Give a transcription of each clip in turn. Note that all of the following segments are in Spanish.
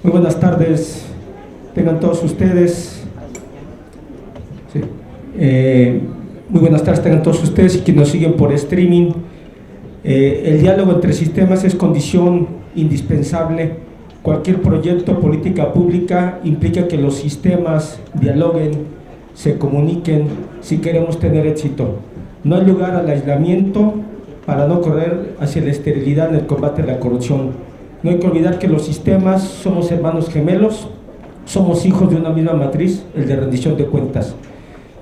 Muy buenas tardes, tengan todos ustedes. Sí. Muy buenas tardes, tengan todos ustedes y quienes nos siguen por streaming. El diálogo entre sistemas es condición indispensable. Cualquier proyecto, política pública implica que los sistemas dialoguen, se comuniquen si queremos tener éxito. No hay lugar al aislamiento para no correr hacia la esterilidad en el combate a la corrupción. No hay que olvidar que los sistemas somos hermanos gemelos, somos hijos de una misma matriz, el de rendición de cuentas.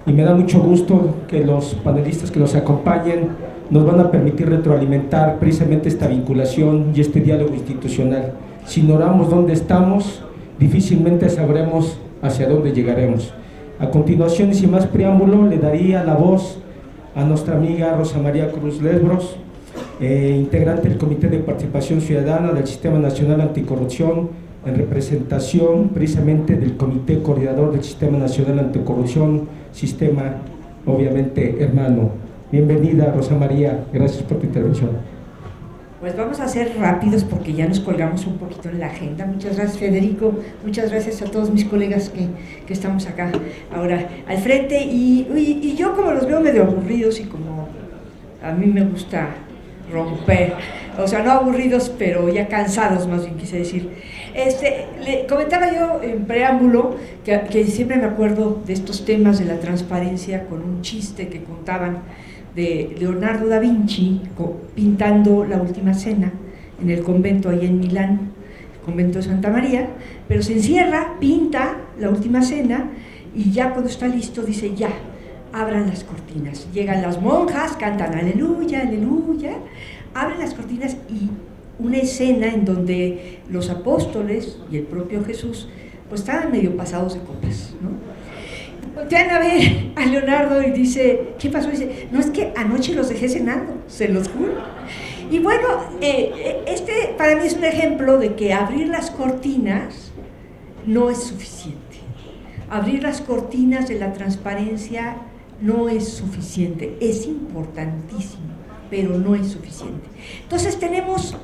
Y me da mucho gusto que los panelistas que nos acompañen nos van a permitir retroalimentar precisamente esta vinculación y este diálogo institucional. Si ignoramos dónde estamos, difícilmente sabremos hacia dónde llegaremos. A continuación, y sin más preámbulo, le daría la voz a nuestra amiga Rosa María Cruz Lesbros, integrante del Comité de Participación Ciudadana del Sistema Nacional Anticorrupción, en representación precisamente del Comité Coordinador del Sistema Nacional Anticorrupción, sistema obviamente hermano. Bienvenida, Rosa María, gracias por tu intervención. Pues vamos a ser rápidos porque ya nos colgamos un poquito en la agenda. Muchas gracias, Federico, muchas gracias a todos mis colegas que estamos acá ahora al frente, y yo como los veo medio aburridos y como a mí me gusta romper, o sea, no aburridos, pero ya cansados, más bien quise decir. Le comentaba yo en preámbulo que siempre me acuerdo de estos temas de la transparencia con un chiste que contaban de Leonardo da Vinci pintando la Última Cena en el convento ahí en Milán, el convento de Santa María, pero se encierra, pinta la Última Cena y ya cuando está listo dice ya, abran las cortinas. Llegan las monjas, cantan aleluya, aleluya, abren las cortinas y una escena en donde los apóstoles y el propio Jesús pues estaban medio pasados de copas, ¿no? Voltean a ver a Leonardo y dice, ¿qué pasó? Dice, no, es que anoche los dejé cenando, se los juro. Y bueno, para mí es un ejemplo de que abrir las cortinas no es suficiente. Abrir las cortinas de la transparencia no es suficiente, es importantísimo, pero no es suficiente. Entonces tenemos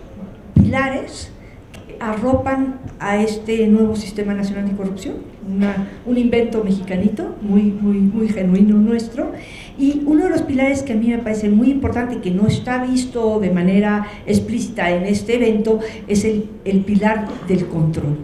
pilares que arropan a este nuevo Sistema Nacional Anticorrupción, un invento mexicanito, muy genuino nuestro, y uno de los pilares que a mí me parece muy importante y que no está visto de manera explícita en este evento es el pilar del control.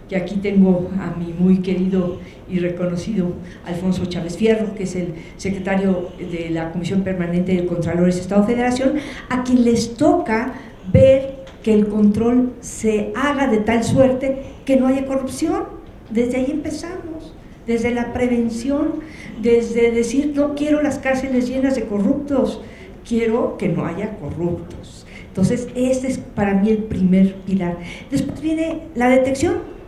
Que aquí tengo a mi muy querido y reconocido Alfonso Chávez Fierro, que es el secretario de la Comisión Permanente de Contralores de Estado-Federación, a quien les toca ver que el control se haga de tal suerte que no haya corrupción. Desde ahí empezamos, desde la prevención, desde decir no quiero las cárceles llenas de corruptos, quiero que no haya corruptos. Entonces este es para mí el primer pilar. Después viene la detección,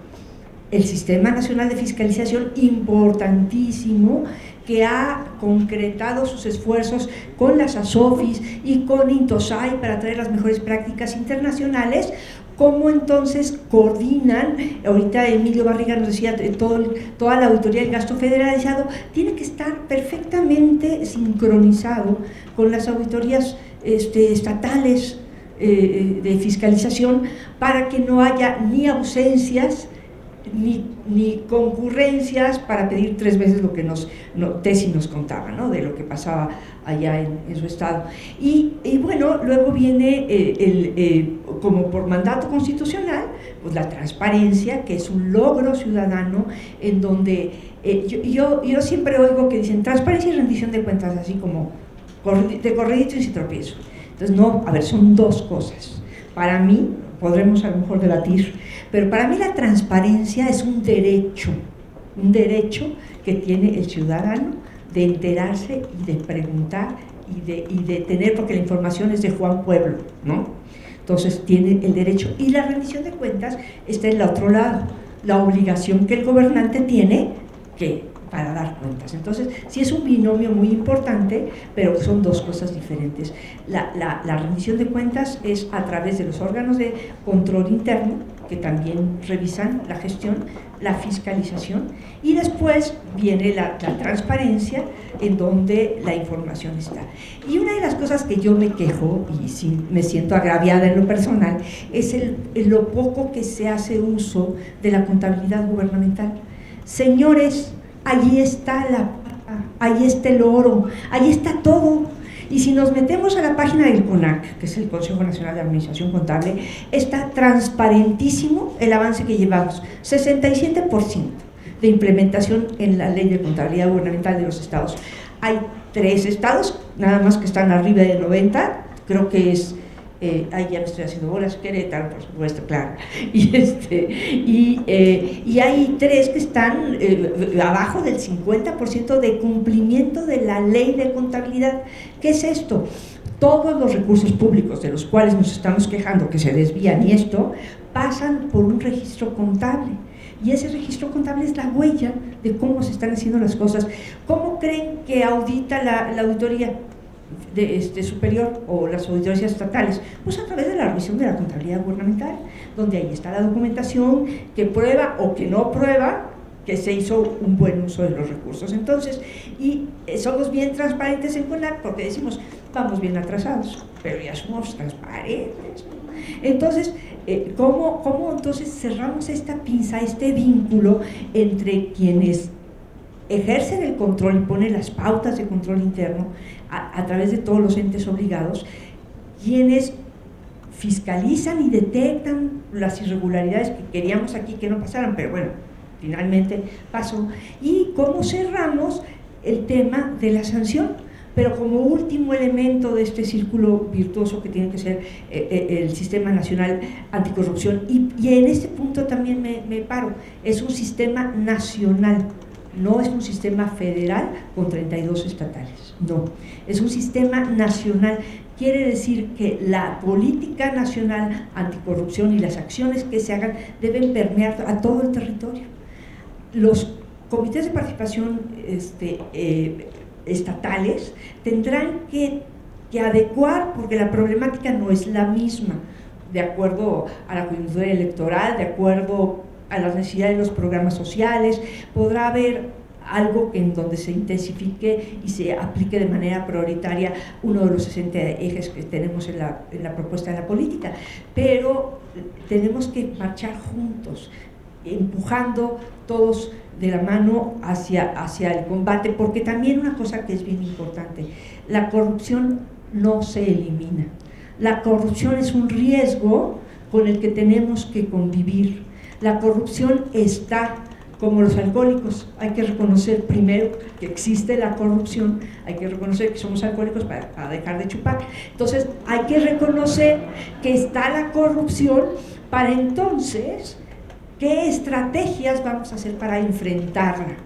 el Sistema Nacional de Fiscalización, importantísimo, que ha concretado sus esfuerzos con las ASOFIS y con Intosai para traer las mejores prácticas internacionales. ¿Cómo entonces coordinan? Ahorita Emilio Barriga nos decía, toda la auditoría del gasto federalizado tiene que estar perfectamente sincronizado con las auditorías estatales de fiscalización para que no haya ni ausencias ni concurrencias para pedir 3 veces lo que Tesi nos contaba, ¿no? De lo que pasaba allá en su estado. Y bueno, luego viene como por mandato constitucional, pues la transparencia, que es un logro ciudadano en donde yo siempre oigo que dicen transparencia y rendición de cuentas, así como de corridito y sin tropiezo. Entonces no, a ver, son dos cosas. Para mí, podremos a lo mejor debatir, pero para mí la transparencia es un derecho que tiene el ciudadano de enterarse y de preguntar y de tener, porque la información es de Juan Pueblo, ¿no? Entonces tiene el derecho, y la rendición de cuentas está en el otro lado, la obligación que el gobernante tiene para dar cuentas. Entonces sí es un binomio muy importante, pero son dos cosas diferentes. La rendición de cuentas es a través de los órganos de control interno, que también revisan la gestión, la fiscalización, y después viene la transparencia, en donde la información está. Y una de las cosas que yo me quejo, y sí me siento agraviada en lo personal, es lo poco que se hace uso de la contabilidad gubernamental. Señores, allí está ahí está el oro, ahí está todo. Y si nos metemos a la página del CONAC, que es el Consejo Nacional de Administración Contable, está transparentísimo el avance que llevamos, 67% de implementación en la Ley de Contabilidad Gubernamental de los estados. Hay 3 estados, nada más, que están arriba de 90, creo que es, ahí ya me estoy haciendo bolas, Querétaro, por supuesto, claro, y hay 3 que están abajo del 50% de cumplimiento de la Ley de Contabilidad. ¿Qué es esto? Todos los recursos públicos de los cuales nos estamos quejando que se desvían, y esto, pasan por un registro contable. Y ese registro contable es la huella de cómo se están haciendo las cosas. ¿Cómo creen que audita la auditoría superior o las auditorías estatales? Pues a través de la revisión de la contabilidad gubernamental, donde ahí está la documentación que prueba o que no prueba que se hizo un buen uso de los recursos. Entonces, y somos bien transparentes en CONAC, porque decimos, vamos bien atrasados, pero ya somos transparentes, ¿no? Entonces, ¿cómo entonces cerramos esta pinza, este vínculo entre quienes ejercen el control y ponen las pautas de control interno a través de todos los entes obligados, quienes fiscalizan y detectan las irregularidades que queríamos aquí que no pasaran, pero bueno, finalmente pasó? Y cómo cerramos el tema de la sanción, pero como último elemento de este círculo virtuoso que tiene que ser el Sistema Nacional Anticorrupción. Y en este punto también me paro, es un sistema nacional, no es un sistema federal con 32 estatales, no, es un sistema nacional. Quiere decir que la política nacional anticorrupción y las acciones que se hagan deben permear a todo el territorio. Los comités de participación estatales tendrán que adecuar, porque la problemática no es la misma, de acuerdo a la coyuntura electoral, de acuerdo a las necesidades de los programas sociales. Podrá haber algo en donde se intensifique y se aplique de manera prioritaria uno de los 60 ejes que tenemos en la propuesta de la política, pero tenemos que marchar juntos, empujando todos de la mano hacia el combate, porque también una cosa que es bien importante, la corrupción no se elimina, la corrupción es un riesgo con el que tenemos que convivir. La corrupción está como los alcohólicos, hay que reconocer primero que existe la corrupción, hay que reconocer que somos alcohólicos para dejar de chupar, entonces hay que reconocer que está la corrupción para entonces ¿qué estrategias vamos a hacer para enfrentarla?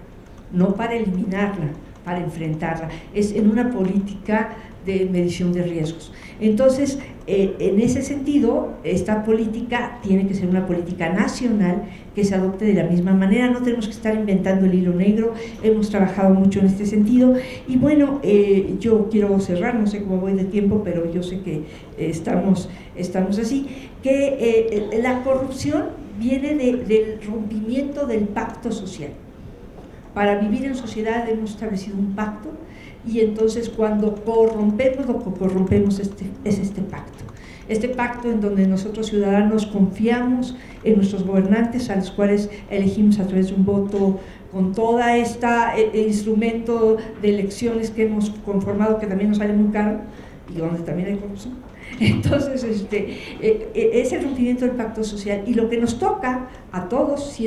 No para eliminarla, para enfrentarla. Es en una política de medición de riesgos. Entonces, en ese sentido, esta política tiene que ser una política nacional que se adopte de la misma manera. No tenemos que estar inventando el hilo negro, hemos trabajado mucho en este sentido. Y bueno, yo quiero cerrar, no sé cómo voy de tiempo, pero yo sé que estamos así, que la corrupción viene del rompimiento del pacto social. Para vivir en sociedad hemos establecido un pacto, y entonces cuando corrompemos, lo que corrompemos es este pacto. Este pacto en donde nosotros ciudadanos confiamos en nuestros gobernantes, a los cuales elegimos a través de un voto, con toda esta instrumento de elecciones que hemos conformado, que también nos sale muy caro, y donde también hay corrupción. Entonces, es el rompimiento del pacto social, y lo que nos toca a todos,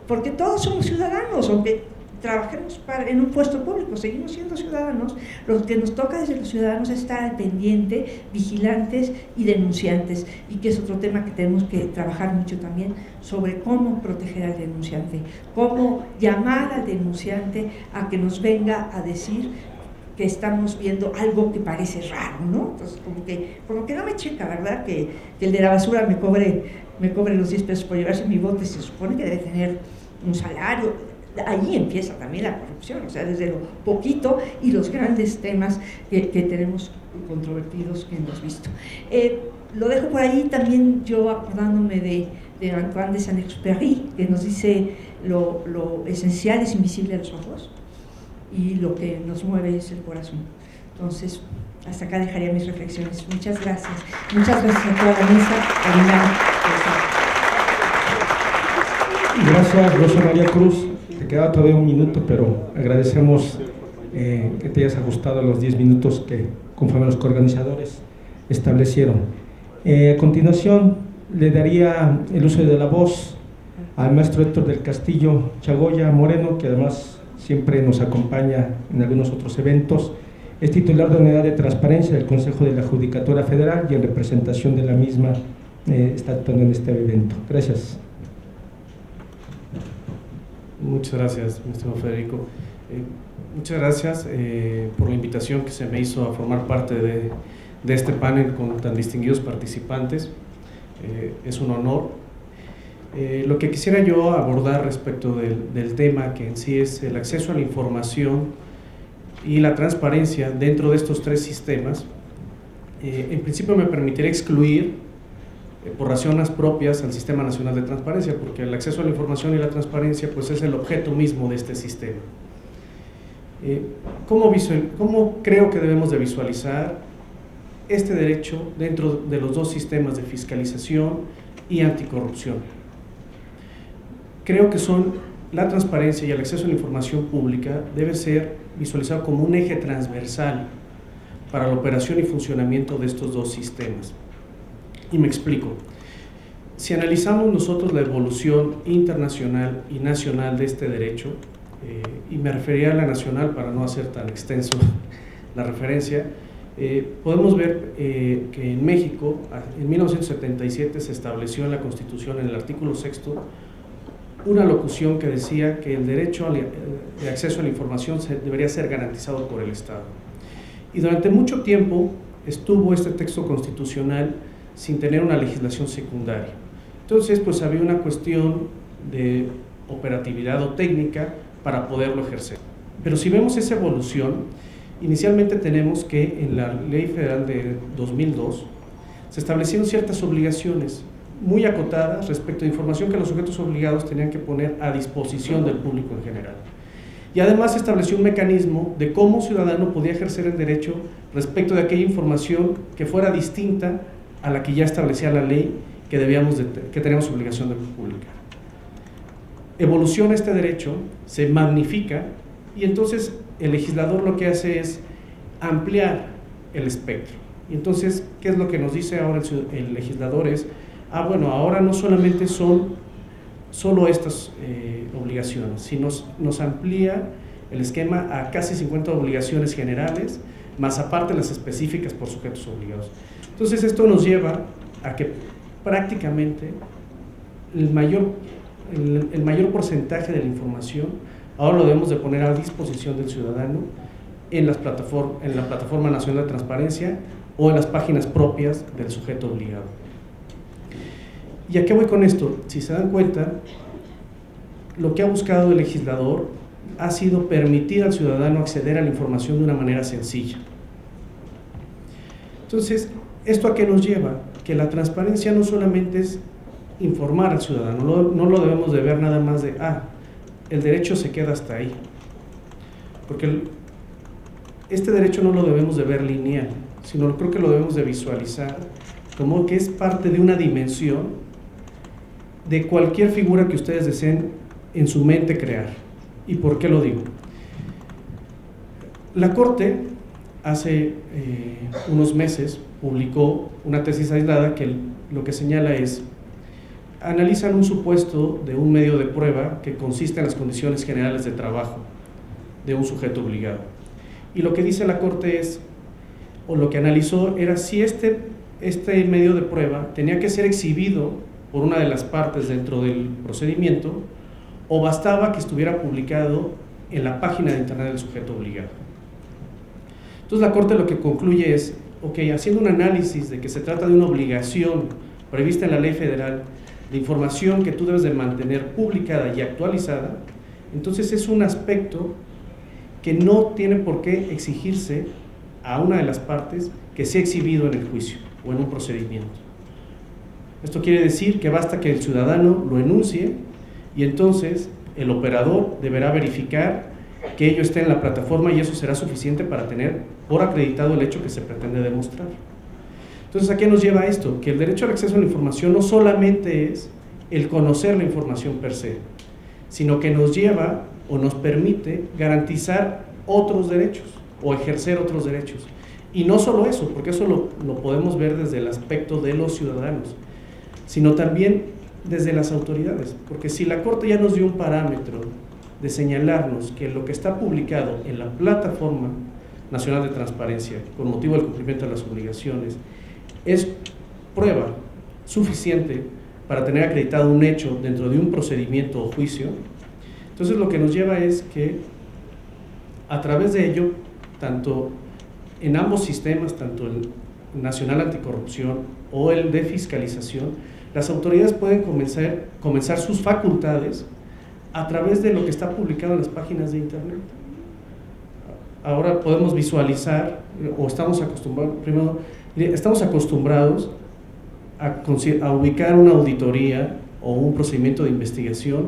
porque todos somos ciudadanos, aunque trabajemos en un puesto público, seguimos siendo ciudadanos. Lo que nos toca desde los ciudadanos es estar al pendiente, vigilantes y denunciantes, y que es otro tema que tenemos que trabajar mucho también, sobre cómo proteger al denunciante, cómo llamar al denunciante a que nos venga a decir que estamos viendo algo que parece raro, ¿no? Entonces, como que no me checa, ¿verdad? Que el de la basura me cobre los 10 pesos por llevarse mi bote, se supone que debe tener un salario. Ahí empieza también la corrupción, o sea, desde lo poquito y los grandes temas que tenemos controvertidos que hemos visto. Lo dejo por ahí, también yo acordándome de Antoine de Saint-Exupéry, que nos dice lo esencial es invisible a los ojos y lo que nos mueve es el corazón. Entonces, hasta acá dejaría mis reflexiones. Muchas gracias. Muchas gracias a toda la mesa. Gracias, Rosa María Cruz. Te queda todavía un minuto, pero agradecemos que te hayas ajustado a los 10 minutos que conforme los coorganizadores establecieron. A continuación, le daría el uso de la voz al maestro Héctor del Castillo Chagoya Moreno, que además siempre nos acompaña en algunos otros eventos. Es titular de Unidad de Transparencia del Consejo de la Judicatura Federal y en representación de la misma está actuando en este evento. Gracias. Muchas gracias, mi estimado Federico. Muchas gracias por la invitación que se me hizo a formar parte de este panel con tan distinguidos participantes. Es un honor. Lo que quisiera yo abordar respecto del tema, que en sí es el acceso a la información y la transparencia dentro de estos tres sistemas, en principio me permitiría excluir por razones propias al Sistema Nacional de Transparencia, porque el acceso a la información y la transparencia pues es el objeto mismo de este sistema. ¿Cómo creo que debemos de visualizar este derecho dentro de los dos sistemas de fiscalización y anticorrupción? Creo que la transparencia y el acceso a la información pública debe ser visualizado como un eje transversal para la operación y funcionamiento de estos dos sistemas. Y me explico. Si analizamos nosotros la evolución internacional y nacional de este derecho, y me referiría a la nacional para no hacer tan extenso la referencia, podemos ver que en México, en 1977, se estableció en la Constitución, en el artículo 6º, una locución que decía que el derecho de acceso a la información debería ser garantizado por el Estado. Y durante mucho tiempo estuvo este texto constitucional sin tener una legislación secundaria. Entonces, pues había una cuestión de operatividad o técnica para poderlo ejercer. Pero si vemos esa evolución, inicialmente tenemos que en la Ley Federal de 2002 se establecieron ciertas obligaciones muy acotadas respecto a información que los sujetos obligados tenían que poner a disposición del público en general. Y además se estableció un mecanismo de cómo un ciudadano podía ejercer el derecho respecto de aquella información que fuera distinta a la que ya establecía la ley que teníamos obligación de publicar. Evoluciona este derecho, se magnifica y entonces el legislador lo que hace es ampliar el espectro. Y entonces, ¿qué es lo que nos dice ahora el legislador? Bueno, ahora no solamente son solo estas obligaciones, sino nos amplía el esquema a casi 50 obligaciones generales, más aparte las específicas por sujetos obligados. Entonces esto nos lleva a que prácticamente el mayor porcentaje de la información ahora lo debemos de poner a disposición del ciudadano en la Plataforma Nacional de Transparencia o en las páginas propias del sujeto obligado. ¿Y a qué voy con esto? Si se dan cuenta, lo que ha buscado el legislador ha sido permitir al ciudadano acceder a la información de una manera sencilla. Entonces, ¿esto a qué nos lleva? Que la transparencia no solamente es informar al ciudadano, no lo debemos de ver nada más de, el derecho se queda hasta ahí. Porque este derecho no lo debemos de ver lineal, sino creo que lo debemos de visualizar como que es parte de una dimensión de cualquier figura que ustedes deseen en su mente crear. ¿Y por qué lo digo? La Corte hace unos meses publicó una tesis aislada que lo que señala analizan un supuesto de un medio de prueba que consiste en las condiciones generales de trabajo de un sujeto obligado. Y lo que dice la Corte o lo que analizó era si este medio de prueba tenía que ser exhibido por una de las partes dentro del procedimiento o bastaba que estuviera publicado en la página de internet del sujeto obligado. Entonces la Corte lo que concluye haciendo un análisis de que se trata de una obligación prevista en la ley federal de información que tú debes de mantener publicada y actualizada, entonces es un aspecto que no tiene por qué exigirse a una de las partes que sea exhibido en el juicio o en un procedimiento. Esto quiere decir que basta que el ciudadano lo enuncie y entonces el operador deberá verificar que ello esté en la plataforma y eso será suficiente para tener por acreditado el hecho que se pretende demostrar. Entonces, ¿a qué nos lleva esto? Que el derecho al acceso a la información no solamente es el conocer la información per se, sino que nos lleva o nos permite garantizar otros derechos o ejercer otros derechos. Y no solo eso, porque eso lo podemos ver desde el aspecto de los ciudadanos, sino también desde las autoridades, porque si la Corte ya nos dio un parámetro de señalarnos que lo que está publicado en la Plataforma Nacional de Transparencia, con motivo del cumplimiento de las obligaciones, es prueba suficiente para tener acreditado un hecho dentro de un procedimiento o juicio, entonces lo que nos lleva es que a través de ello, tanto en ambos sistemas, tanto el Nacional Anticorrupción o el de Fiscalización, las autoridades pueden comenzar sus facultades a través de lo que está publicado en las páginas de internet. Ahora podemos visualizar, o estamos acostumbrados a ubicar una auditoría o un procedimiento de investigación,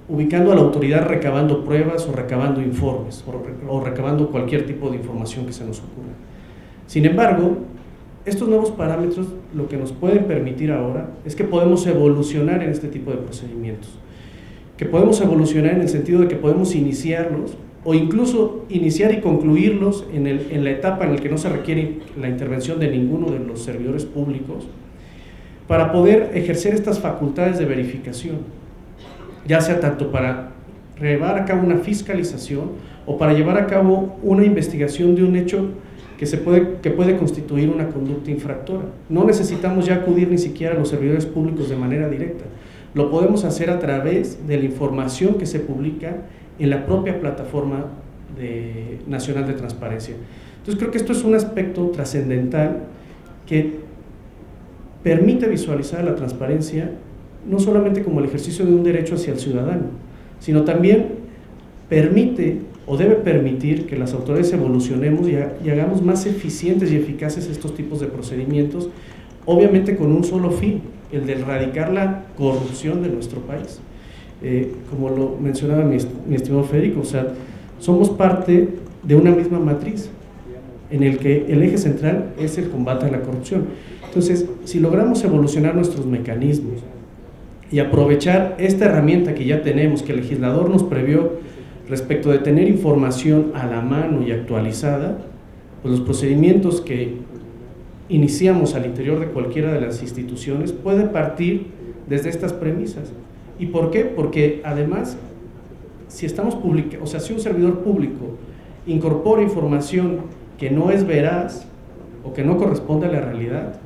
ubicando a la autoridad recabando pruebas o recabando informes o recabando cualquier tipo de información que se nos ocurra. Sin embargo, estos nuevos parámetros lo que nos pueden permitir ahora es que podemos evolucionar en este tipo de procedimientos, que podemos evolucionar en el sentido de que podemos iniciarlos o incluso iniciar y concluirlos en la etapa en la que no se requiere la intervención de ninguno de los servidores públicos para poder ejercer estas facultades de verificación, ya sea tanto para llevar a cabo una fiscalización o para llevar a cabo una investigación de un hecho que puede constituir una conducta infractora. No necesitamos ya acudir ni siquiera a los servidores públicos de manera directa, lo podemos hacer a través de la información que se publica en la propia plataforma nacional de transparencia. Entonces creo que esto es un aspecto trascendental que permite visualizar la transparencia no solamente como el ejercicio de un derecho hacia el ciudadano, sino también permite o debe permitir que las autoridades evolucionemos y hagamos más eficientes y eficaces estos tipos de procedimientos, obviamente con un solo fin, el de erradicar la corrupción de nuestro país. Como lo mencionaba mi estimado Federico, o sea, somos parte de una misma matriz en el que el eje central es el combate a la corrupción. Entonces, si logramos evolucionar nuestros mecanismos y aprovechar esta herramienta que ya tenemos, que el legislador nos previó respecto de tener información a la mano y actualizada, pues los procedimientos que iniciamos al interior de cualquiera de las instituciones pueden partir desde estas premisas. ¿Y por qué? Porque además, si si un servidor público incorpora información que no es veraz o que no corresponde a la realidad,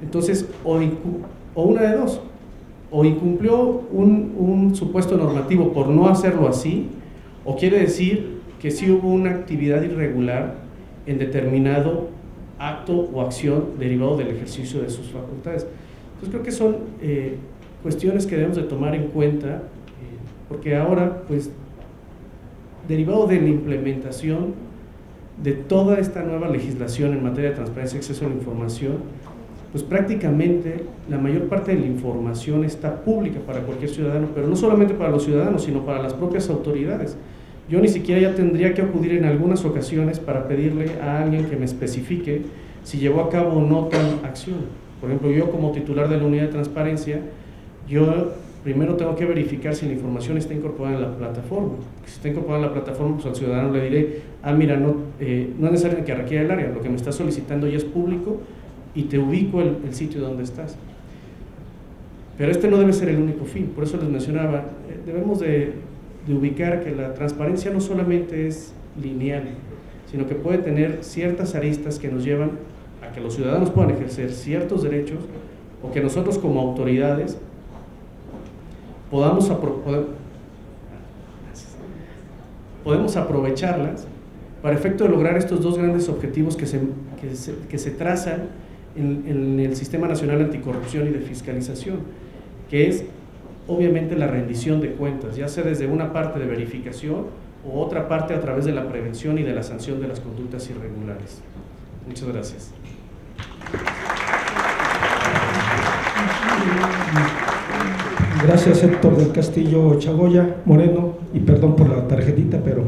entonces o una de dos, o incumplió un supuesto normativo por no hacerlo así, o quiere decir que sí hubo una actividad irregular en determinado acto o acción derivado del ejercicio de sus facultades. Entonces creo que son cuestiones que debemos de tomar en cuenta, porque ahora, pues, derivado de la implementación de toda esta nueva legislación en materia de transparencia y acceso a la información, pues prácticamente la mayor parte de la información está pública para cualquier ciudadano, pero no solamente para los ciudadanos, sino para las propias autoridades. Yo ni siquiera ya tendría que acudir en algunas ocasiones para pedirle a alguien que me especifique si llevó a cabo o no tal acción. Por ejemplo, yo como titular de la unidad de transparencia, yo primero tengo que verificar si la información está incorporada en la plataforma. Si está incorporada en la plataforma, pues al ciudadano le diré, mira, no es necesario que requiera el área, lo que me está solicitando ya es público y te ubico el sitio donde estás. Pero este no debe ser el único fin, por eso les mencionaba, debemos de ubicar que la transparencia no solamente es lineal, sino que puede tener ciertas aristas que nos llevan a que los ciudadanos puedan ejercer ciertos derechos o que nosotros como autoridades podemos aprovecharlas para efecto de lograr estos dos grandes objetivos que se trazan en el Sistema Nacional Anticorrupción y de Fiscalización, que es obviamente la rendición de cuentas, ya sea desde una parte de verificación o otra parte a través de la prevención y de la sanción de las conductas irregulares. Muchas gracias. Gracias, Héctor del Castillo Chagoya Moreno, y perdón por la tarjetita, pero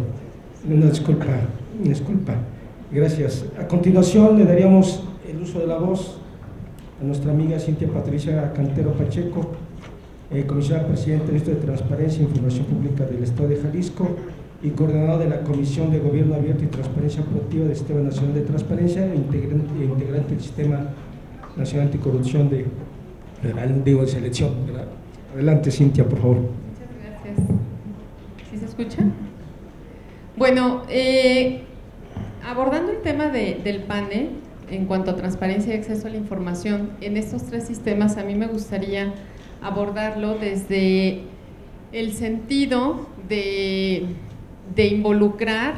una disculpa, una disculpa. Gracias. A continuación le daríamos el uso de la voz a nuestra amiga Cintia Patricia Cantero Pacheco, comisionada presidenta del Instituto de Transparencia e Información Pública del Estado de Jalisco y coordinadora de la Comisión de Gobierno Abierto y Transparencia Proactiva del Sistema Nacional de Transparencia e integrante del Sistema Nacional Anticorrupción de Federal, digo, de selección, ¿verdad? Adelante, Cintia, por favor. Muchas gracias. ¿Sí se escucha? Bueno, abordando el tema del panel en cuanto a transparencia y acceso a la información, en estos tres sistemas a mí me gustaría abordarlo desde el sentido de involucrar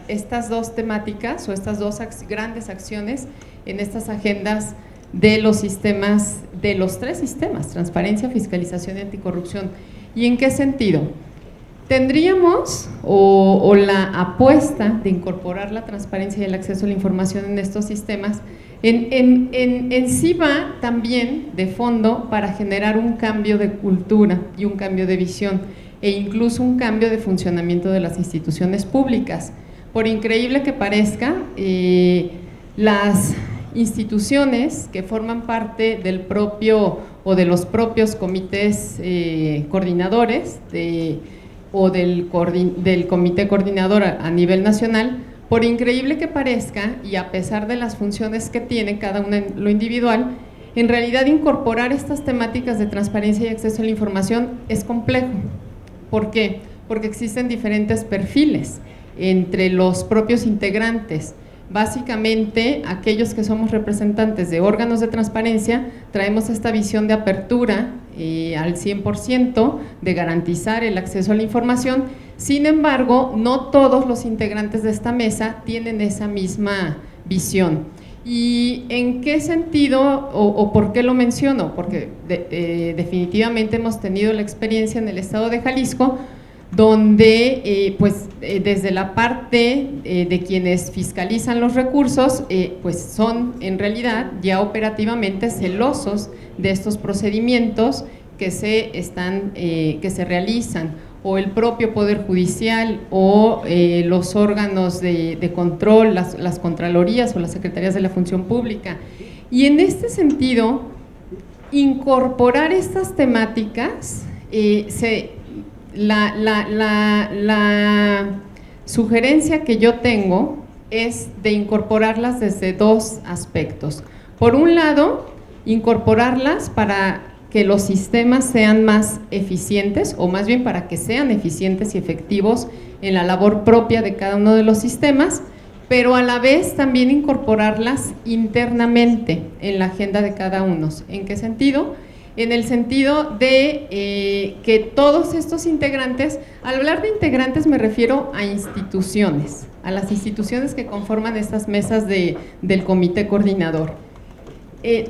estas dos temáticas o estas dos grandes acciones en estas agendas de los sistemas, de los tres sistemas, transparencia, fiscalización y anticorrupción. ¿Y en qué sentido? Tendríamos o la apuesta de incorporar la transparencia y el acceso a la información en estos sistemas en sí va también de fondo para generar un cambio de cultura y un cambio de visión e incluso un cambio de funcionamiento de las instituciones públicas. Por increíble que parezca, las instituciones que forman parte del propio o de los propios comités coordinadores o del comité coordinador a nivel nacional, por increíble que parezca y a pesar de las funciones que tiene cada una en lo individual, en realidad incorporar estas temáticas de transparencia y acceso a la información es complejo. ¿Por qué? Porque existen diferentes perfiles entre los propios integrantes. Básicamente, aquellos que somos representantes de órganos de transparencia traemos esta visión de apertura al 100%, de garantizar el acceso a la información. Sin embargo, no todos los integrantes de esta mesa tienen esa misma visión. ¿Y en qué sentido o por qué lo menciono? Porque definitivamente hemos tenido la experiencia en el estado de Jalisco, donde desde la parte de quienes fiscalizan los recursos, pues son en realidad ya operativamente celosos de estos procedimientos que se realizan, o el propio Poder Judicial o los órganos de control, las Contralorías o las Secretarías de la Función Pública. Y en este sentido, incorporar estas temáticas, la sugerencia que yo tengo es de incorporarlas desde dos aspectos. Por un lado, incorporarlas para que los sistemas sean más eficientes, o más bien para que sean eficientes y efectivos en la labor propia de cada uno de los sistemas, pero a la vez también incorporarlas internamente en la agenda de cada uno. ¿En qué sentido? En el sentido de que todos estos integrantes, al hablar de integrantes me refiero a instituciones, a las instituciones que conforman estas mesas del comité coordinador.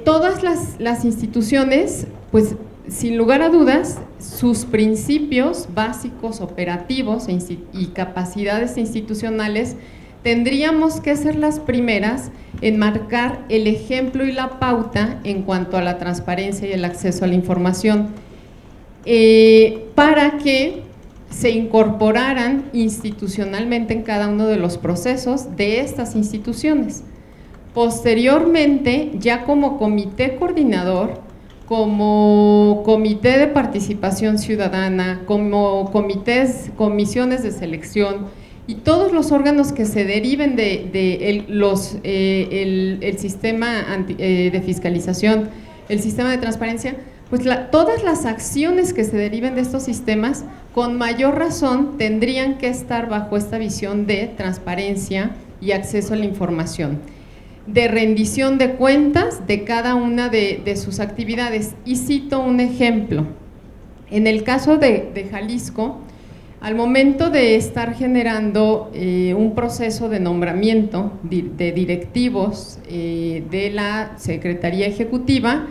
Todas las instituciones, pues sin lugar a dudas, sus principios básicos, operativos y capacidades institucionales tendríamos que ser las primeras en marcar el ejemplo y la pauta en cuanto a la transparencia y el acceso a la información, para que se incorporaran institucionalmente en cada uno de los procesos de estas instituciones. Posteriormente, ya como comité coordinador, como comité de participación ciudadana, como comisiones de selección y todos los órganos que se deriven el sistema de fiscalización, el sistema de transparencia, pues todas las acciones que se deriven de estos sistemas, con mayor razón tendrían que estar bajo esta visión de transparencia y acceso a la información, de rendición de cuentas de cada una de sus actividades. Y cito un ejemplo. En el caso de Jalisco, al momento de estar generando un proceso de nombramiento de directivos de la Secretaría Ejecutiva,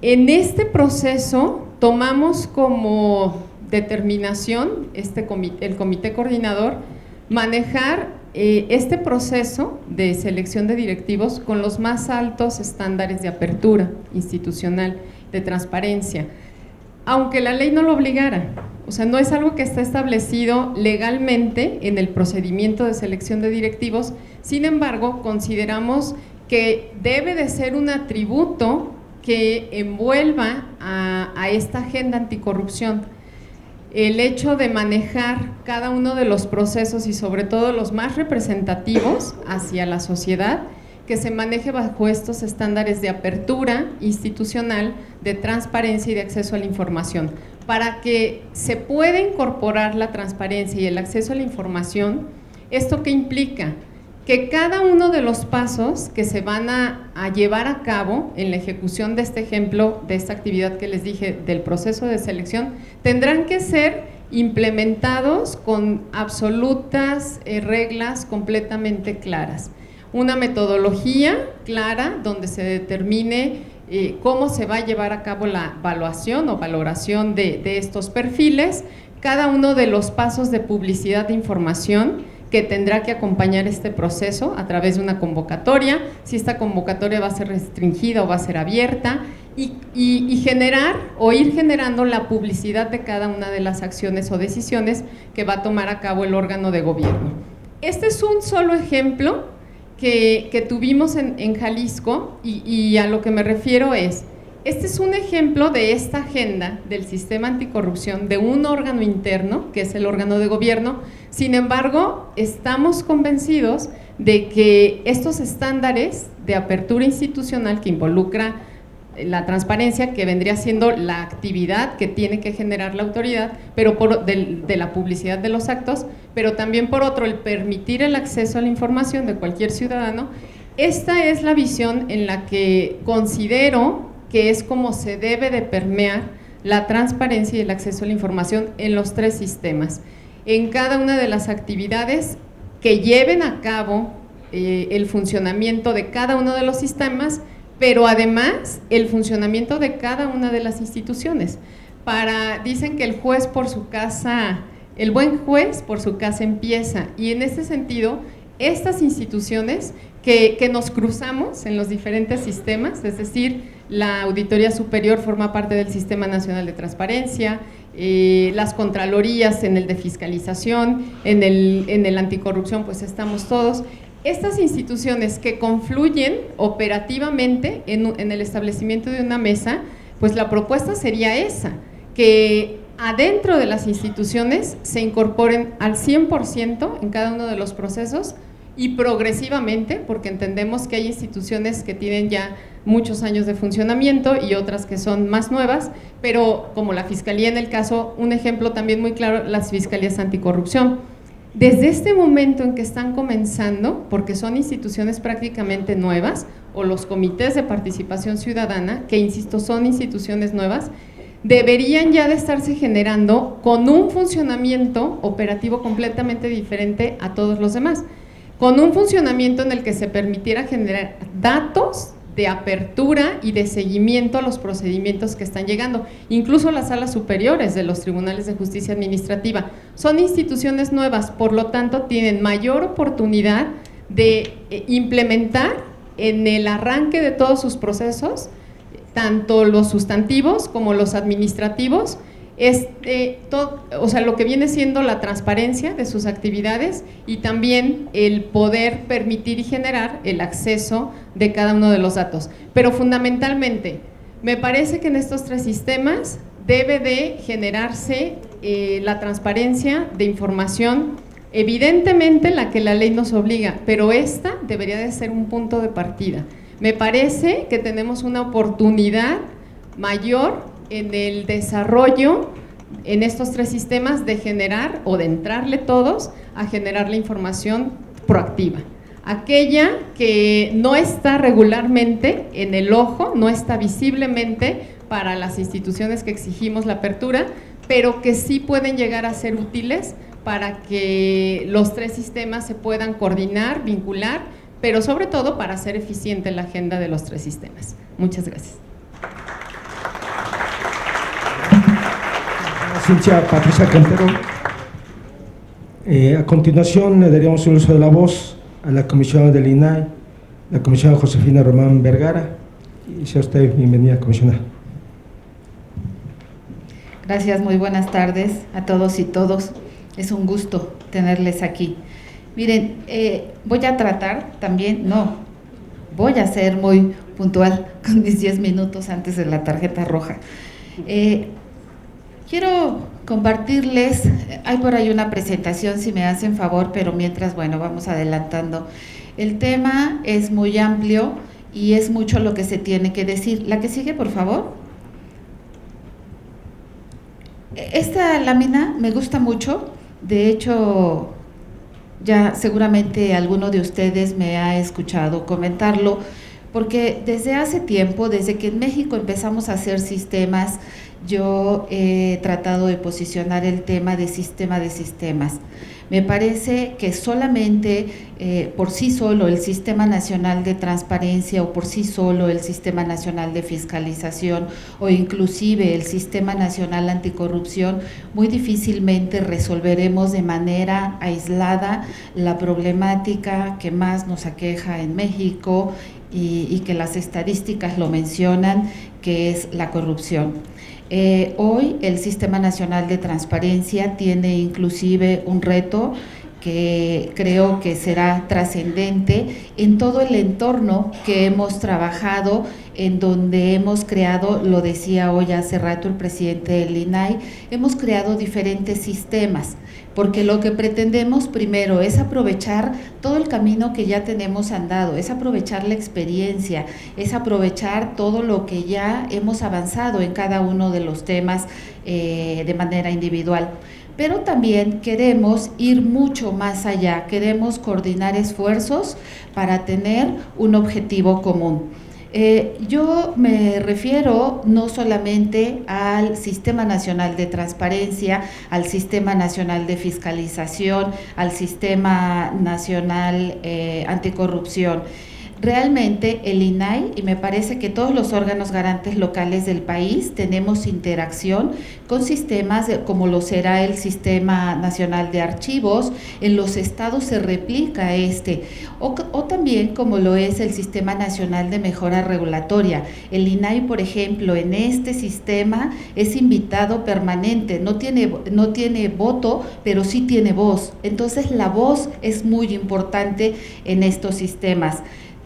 en este proceso tomamos como determinación el comité coordinador manejar este proceso de selección de directivos con los más altos estándares de apertura institucional de transparencia, aunque la ley no lo obligara. O sea, no es algo que está establecido legalmente en el procedimiento de selección de directivos. Sin embargo, consideramos que debe de ser un atributo que envuelva a esta agenda anticorrupción. El hecho de manejar cada uno de los procesos y sobre todo los más representativos hacia la sociedad, que se maneje bajo estos estándares de apertura institucional, de transparencia y de acceso a la información. Para que se pueda incorporar la transparencia y el acceso a la información, ¿esto qué implica? Que cada uno de los pasos que se van a llevar a cabo en la ejecución de este ejemplo, de esta actividad que les dije, del proceso de selección, tendrán que ser implementados con absolutas reglas completamente claras. Una metodología clara donde se determine cómo se va a llevar a cabo la evaluación o valoración de estos perfiles, cada uno de los pasos de publicidad de información que tendrá que acompañar este proceso a través de una convocatoria, si esta convocatoria va a ser restringida o va a ser abierta, y generar o ir generando la publicidad de cada una de las acciones o decisiones que va a tomar a cabo el órgano de gobierno. Este es un solo ejemplo que tuvimos en Jalisco, y a lo que me refiero es, este es un ejemplo de esta agenda del sistema anticorrupción de un órgano interno, que es el órgano de gobierno. Sin embargo, estamos convencidos de que estos estándares de apertura institucional que involucra la transparencia, que vendría siendo la actividad que tiene que generar la autoridad, pero de la publicidad de los actos, pero también por otro, el permitir el acceso a la información de cualquier ciudadano. Esta es la visión en la que considero que es como se debe de permear la transparencia y el acceso a la información en los tres sistemas, en cada una de las actividades que lleven a cabo el funcionamiento de cada uno de los sistemas, pero además el funcionamiento de cada una de las instituciones. Dicen que el juez por su casa, el buen juez por su casa empieza, y en este sentido, estas instituciones que nos cruzamos en los diferentes sistemas, es decir, la Auditoría Superior forma parte del Sistema Nacional de Transparencia, las Contralorías en el de Fiscalización, en el Anticorrupción, pues estamos todos. Estas instituciones que confluyen operativamente en el establecimiento de una mesa, pues la propuesta sería esa, que adentro de las instituciones se incorporen al 100% en cada uno de los procesos y progresivamente, porque entendemos que hay instituciones que tienen ya muchos años de funcionamiento y otras que son más nuevas, pero como la Fiscalía en el caso, un ejemplo también muy claro, las Fiscalías Anticorrupción. Desde este momento en que están comenzando, porque son instituciones prácticamente nuevas, o los comités de participación ciudadana, que insisto, son instituciones nuevas, deberían ya de estarse generando con un funcionamiento operativo completamente diferente a todos los demás, con un funcionamiento en el que se permitiera generar datos de apertura y de seguimiento a los procedimientos que están llegando, incluso las salas superiores de los tribunales de justicia administrativa. Son instituciones nuevas, por lo tanto tienen mayor oportunidad de implementar en el arranque de todos sus procesos, tanto los sustantivos como los administrativos, o sea, lo que viene siendo la transparencia de sus actividades y también el poder permitir y generar el acceso de cada uno de los datos. Pero fundamentalmente, me parece que en estos tres sistemas debe de generarse la transparencia de información, evidentemente la que la ley nos obliga, pero esta debería de ser un punto de partida. Me parece que tenemos una oportunidad mayor en el desarrollo en estos tres sistemas de generar o de entrarle todos a generar la información proactiva, aquella que no está regularmente en el ojo, no está visiblemente para las instituciones que exigimos la apertura, pero que sí pueden llegar a ser útiles para que los tres sistemas se puedan coordinar, vincular, pero sobre todo para hacer eficiente la agenda de los tres sistemas. Muchas gracias. Cintia Patricia Cantero. A continuación le daríamos el uso de la voz a la comisionada del INAI, la comisionada Josefina Román Vergara. Y sea usted bienvenida, comisionada. Gracias, muy buenas tardes a todos y todos. Es un gusto tenerles aquí. Miren, voy a tratar también, voy a ser muy puntual con mis 10 minutos antes de la tarjeta roja. Quiero compartirles, hay por ahí una presentación si me hacen favor, pero mientras, bueno, vamos adelantando. El tema es muy amplio y es mucho lo que se tiene que decir. La que sigue, por favor. Esta lámina me gusta mucho, de hecho, ya seguramente alguno de ustedes me ha escuchado comentarlo, porque desde hace tiempo, desde que en México empezamos a hacer sistemas, yo he tratado de posicionar el tema de sistema de sistemas. Me parece que solamente por sí solo el Sistema Nacional de Transparencia o por sí solo el Sistema Nacional de Fiscalización o inclusive el Sistema Nacional Anticorrupción, muy difícilmente resolveremos de manera aislada la problemática que más nos aqueja en México y que las estadísticas lo mencionan, que es la corrupción. Hoy el Sistema Nacional de Transparencia tiene inclusive un reto que creo que será trascendente en todo el entorno que hemos trabajado, en donde hemos creado, lo decía hoy hace rato el presidente del INAI, hemos creado diferentes sistemas, porque lo que pretendemos primero es aprovechar todo el camino que ya tenemos andado, es aprovechar la experiencia, es aprovechar todo lo que ya hemos avanzado en cada uno de los temas de manera individual. Pero también queremos ir mucho más allá, queremos coordinar esfuerzos para tener un objetivo común. Yo me refiero no solamente al Sistema Nacional de Transparencia, al Sistema Nacional de Fiscalización, al Sistema Nacional Anticorrupción. Realmente el INAI, y me parece que todos los órganos garantes locales del país tenemos interacción con sistemas como lo será el Sistema Nacional de Archivos, en los estados se replica o también como lo es el Sistema Nacional de Mejora Regulatoria. El INAI, por ejemplo, en este sistema es invitado permanente, no tiene voto, pero sí tiene voz. Entonces la voz es muy importante en estos sistemas.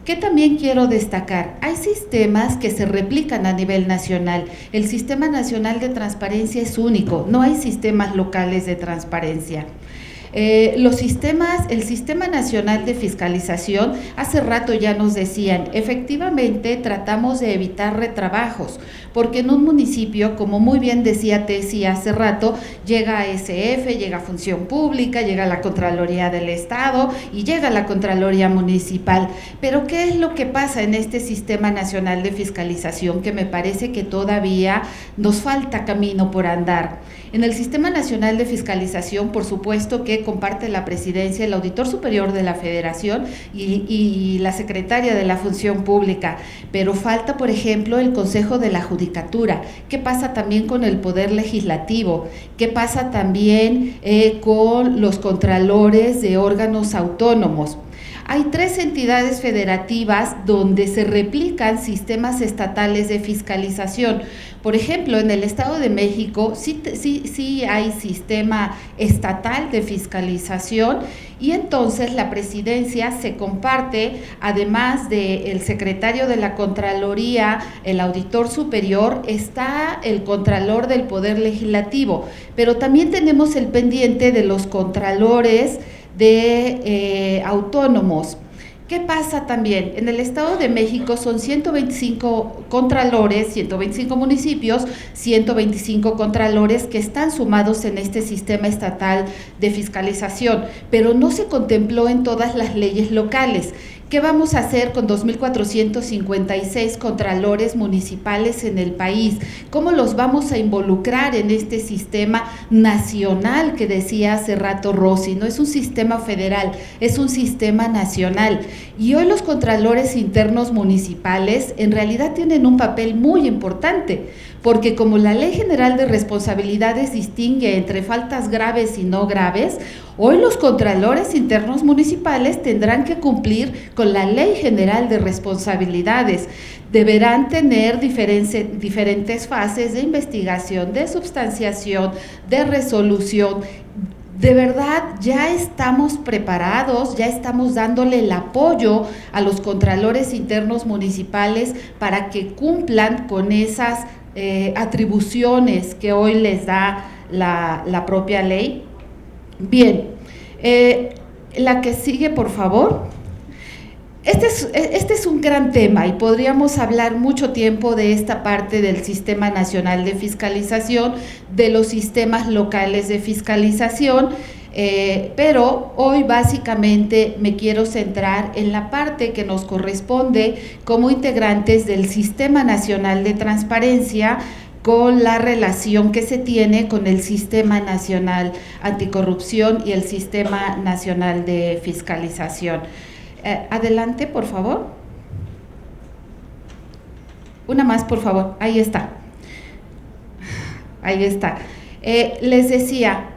¿Qué también quiero destacar? Hay sistemas que se replican a nivel nacional. El Sistema Nacional de Transparencia es único, no hay sistemas locales de transparencia. El Sistema Nacional de Fiscalización, hace rato ya nos decían, efectivamente tratamos de evitar retrabajos, porque en un municipio, como muy bien decía Tessy hace rato, llega ASF, llega Función Pública, llega la Contraloría del Estado y llega la Contraloría Municipal. Pero ¿qué es lo que pasa en este Sistema Nacional de Fiscalización? Que me parece que todavía nos falta camino por andar. En el Sistema Nacional de Fiscalización, por supuesto que comparte la presidencia el Auditor Superior de la Federación y la Secretaria de la Función Pública, pero falta, por ejemplo, el Consejo de la Judicatura. ¿Qué pasa también con el Poder Legislativo? ¿Qué pasa también con los contralores de órganos autónomos? Hay 3 entidades federativas donde se replican sistemas estatales de fiscalización. Por ejemplo, en el Estado de México sí hay sistema estatal de fiscalización y entonces la presidencia se comparte, además del secretario de la Contraloría, el auditor superior, está el contralor del Poder Legislativo, pero también tenemos el pendiente de los contralores de autónomos. ¿Qué pasa también? En el Estado de México son 125 contralores, 125 municipios, 125 contralores que están sumados en este sistema estatal de fiscalización, pero no se contempló en todas las leyes locales. ¿Qué vamos a hacer con 2.456 contralores municipales en el país? ¿Cómo los vamos a involucrar en este sistema nacional que decía hace rato Rosy? No es un sistema federal, es un sistema nacional. Y hoy los contralores internos municipales en realidad tienen un papel muy importante, porque como la Ley General de Responsabilidades distingue entre faltas graves y no graves, hoy los contralores internos municipales tendrán que cumplir con la Ley General de Responsabilidades. deberán tener diferentes fases de investigación, de substanciación, de resolución. De verdad, ya estamos preparados, ya estamos dándole el apoyo a los contralores internos municipales para que cumplan con esas atribuciones que hoy les da la propia ley. Bien, la que sigue, por favor. Este es un gran tema y podríamos hablar mucho tiempo de esta parte del Sistema Nacional de Fiscalización, de los sistemas locales de fiscalización, pero hoy básicamente me quiero centrar en la parte que nos corresponde como integrantes del Sistema Nacional de Transparencia, con la relación que se tiene con el Sistema Nacional Anticorrupción y el Sistema Nacional de Fiscalización. Adelante, por favor. Una más, por favor. Ahí está. Ahí está. Les decía,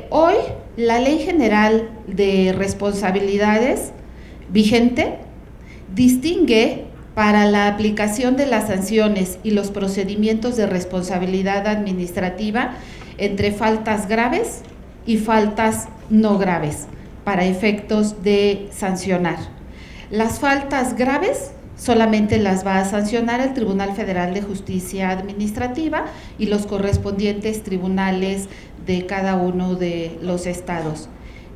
hoy la Ley General de Responsabilidades vigente distingue para la aplicación de las sanciones y los procedimientos de responsabilidad administrativa entre faltas graves y faltas no graves, para efectos de sancionar. Las faltas graves solamente las va a sancionar el Tribunal Federal de Justicia Administrativa y los correspondientes tribunales de cada uno de los estados.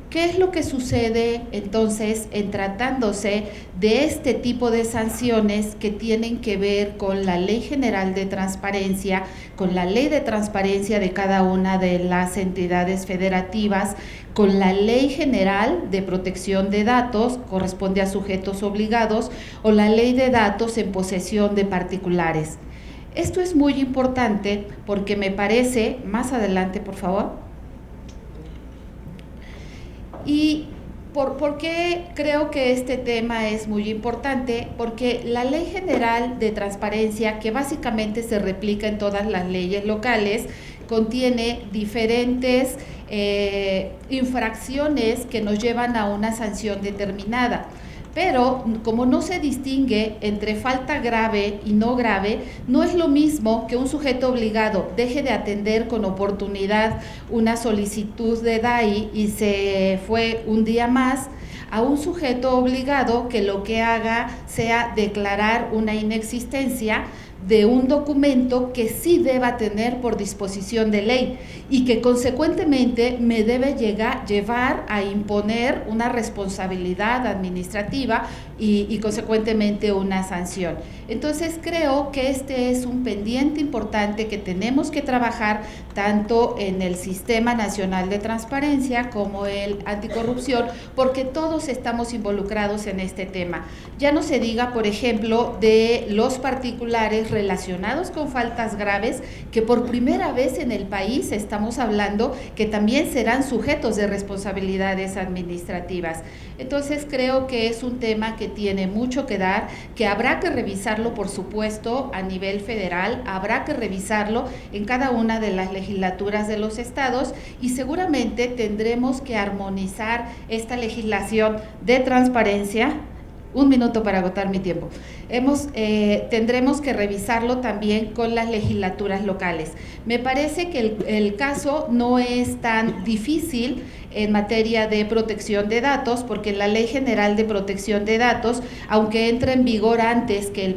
¿Qué es lo que sucede entonces en tratándose de este tipo de sanciones que tienen que ver con la Ley General de Transparencia, con la Ley de Transparencia de cada una de las entidades federativas, con la Ley General de Protección de Datos, corresponde a sujetos obligados, o la Ley de Datos en posesión de particulares? Esto es muy importante porque me parece, más adelante por favor. ¿Y por qué creo que este tema es muy importante? Porque la Ley General de Transparencia, que básicamente se replica en todas las leyes locales, contiene diferentes infracciones que nos llevan a una sanción determinada. Pero como no se distingue entre falta grave y no grave, no es lo mismo que un sujeto obligado deje de atender con oportunidad una solicitud de DAI y se fue un día más, a un sujeto obligado que lo que haga sea declarar una inexistencia de un documento que sí deba tener por disposición de ley y que consecuentemente me debe llevar a imponer una responsabilidad administrativa y consecuentemente una sanción. Entonces creo que este es un pendiente importante que tenemos que trabajar tanto en el Sistema Nacional de Transparencia como el Anticorrupción, porque todos estamos involucrados en este tema. Ya no se diga, por ejemplo, de los particulares relacionados con faltas graves, que por primera vez en el país estamos hablando que también serán sujetos de responsabilidades administrativas. Entonces creo que es un tema que tiene mucho que dar, que habrá que revisarlo, por supuesto, a nivel federal, habrá que revisarlo en cada una de las legislaturas de los estados y seguramente tendremos que armonizar esta legislación de transparencia. Un minuto para agotar mi tiempo. Tendremos que revisarlo también con las legislaturas locales. Me parece que el caso no es tan difícil en materia de protección de datos, porque la Ley General de Protección de Datos, aunque entra en vigor antes que